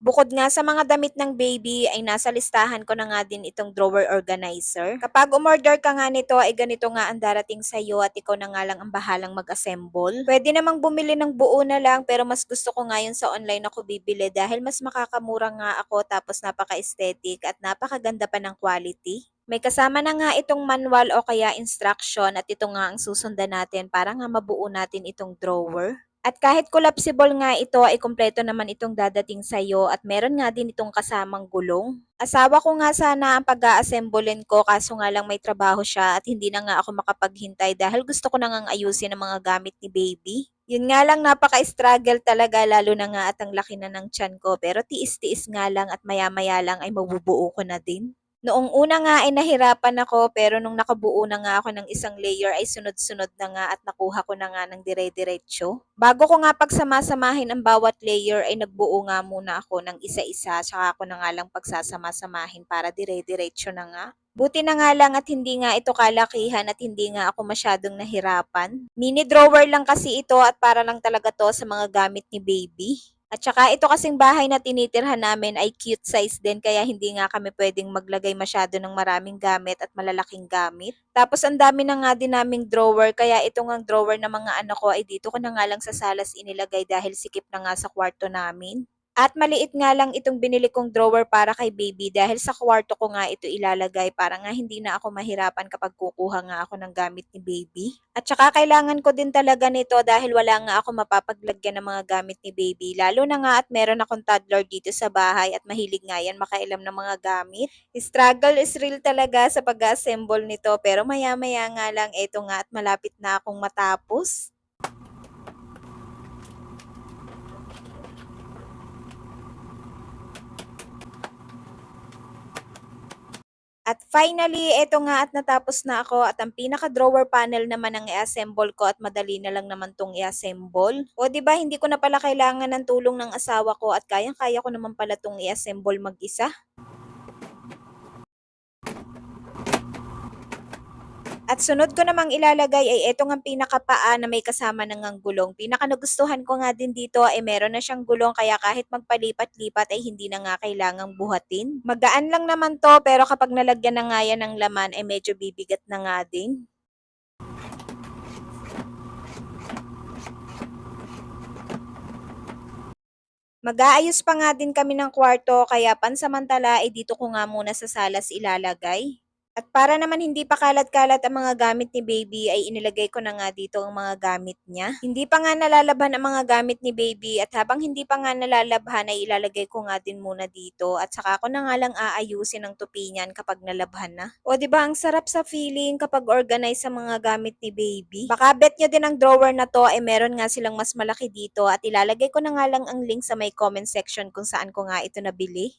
Bukod nga sa mga damit ng baby ay nasa listahan ko na nga din itong drawer organizer. Kapag umorder ka nga nito ay ganito nga ang darating sa iyo at ikaw na nga lang ang bahalang mag-assemble. Pwede namang bumili ng buo na lang pero mas gusto ko nga yun sa online ako bibili dahil mas makakamura nga ako tapos napaka-aesthetic at napakaganda pa ng quality. May kasama na nga itong manual o kaya instruction at ito nga ang susundan natin para nga mabuo natin itong drawer. At kahit collapsible nga ito ay kumpleto naman itong dadating sa'yo at meron nga din itong kasamang gulong. Asawa ko nga sana ang pag-a-assemblein ko kaso nga lang may trabaho siya at hindi na nga ako makapaghintay dahil gusto ko na ngang ayusin ang mga gamit ni baby. Yun nga lang napaka-struggle talaga lalo na nga at ang laki na ng tiyan ko pero tiis-tiis nga lang at maya-maya lang ay mabubuo ko na din. Noong una nga ay nahirapan ako pero nung nakabuo na nga ako ng isang layer ay sunod-sunod na nga at nakuha ko na nga ng dire-diretso. Bago ko nga pagsama-samahin ang bawat layer ay nagbuo nga muna ako ng isa-isa tsaka ako na nga lang pagsasama-samahin para dire-diretso na nga. Buti na nga lang at hindi nga ito kalakihan at hindi nga ako masyadong nahirapan. Mini drawer lang kasi ito at para lang talaga to sa mga gamit ni baby. At saka ito kasing bahay na tinitirhan namin ay cute size din kaya hindi nga kami pwedeng maglagay masyado ng maraming gamit at malalaking gamit. Tapos ang dami na nga din naming drawer kaya ito ngang drawer na mga anak ko ay dito ko na nga lang sa salas inilagay dahil sikip na nga sa kwarto namin. At maliit nga lang itong binili kong drawer para kay baby dahil sa kwarto ko nga ito ilalagay para nga hindi na ako mahirapan kapag kukuha nga ako ng gamit ni baby. At saka kailangan ko din talaga nito dahil wala nga ako mapapaglagyan ng mga gamit ni baby. Lalo na nga at meron akong toddler dito sa bahay at mahilig nga yan makailam ng mga gamit. Struggle is real talaga sa pag-assemble nito pero maya-maya nga lang eto nga at malapit na akong matapos. At finally, eto nga at natapos na ako at ang pinaka-drawer panel naman ang i-assemble ko at madali na lang naman tong i-assemble. O ba diba, hindi ko na pala kailangan ng tulong ng asawa ko at kayang-kaya ko naman pala tong i-assemble mag-isa. At sunod ko namang ilalagay ay eto ngang pinakapaa na may kasama ng ngang gulong. Pinaka nagustuhan ko nga din dito ay meron na siyang gulong kaya kahit magpalipat-lipat ay hindi na nga kailangang buhatin. Magaan lang naman to pero kapag nalagyan na nga yan ng laman ay medyo bibigat na nga din. Mag-aayos pa nga din kami ng kwarto kaya pansamantala ay dito ko nga muna sa salas ilalagay. At para naman hindi pa kalat-kalat ang mga gamit ni baby ay inilagay ko na nga dito ang mga gamit niya. Hindi pa nga nalalabhan ang mga gamit ni baby at habang hindi pa nga nalalabhan ay ilalagay ko nga din muna dito at saka ko na nga lang aayusin ang tupi niyan kapag nalabhan na. O di ba ang sarap sa feeling kapag organize sa mga gamit ni baby. Baka bet nyo din ang drawer na to ay meron nga silang mas malaki dito at ilalagay ko na nga lang ang link sa may comment section kung saan ko nga ito nabili.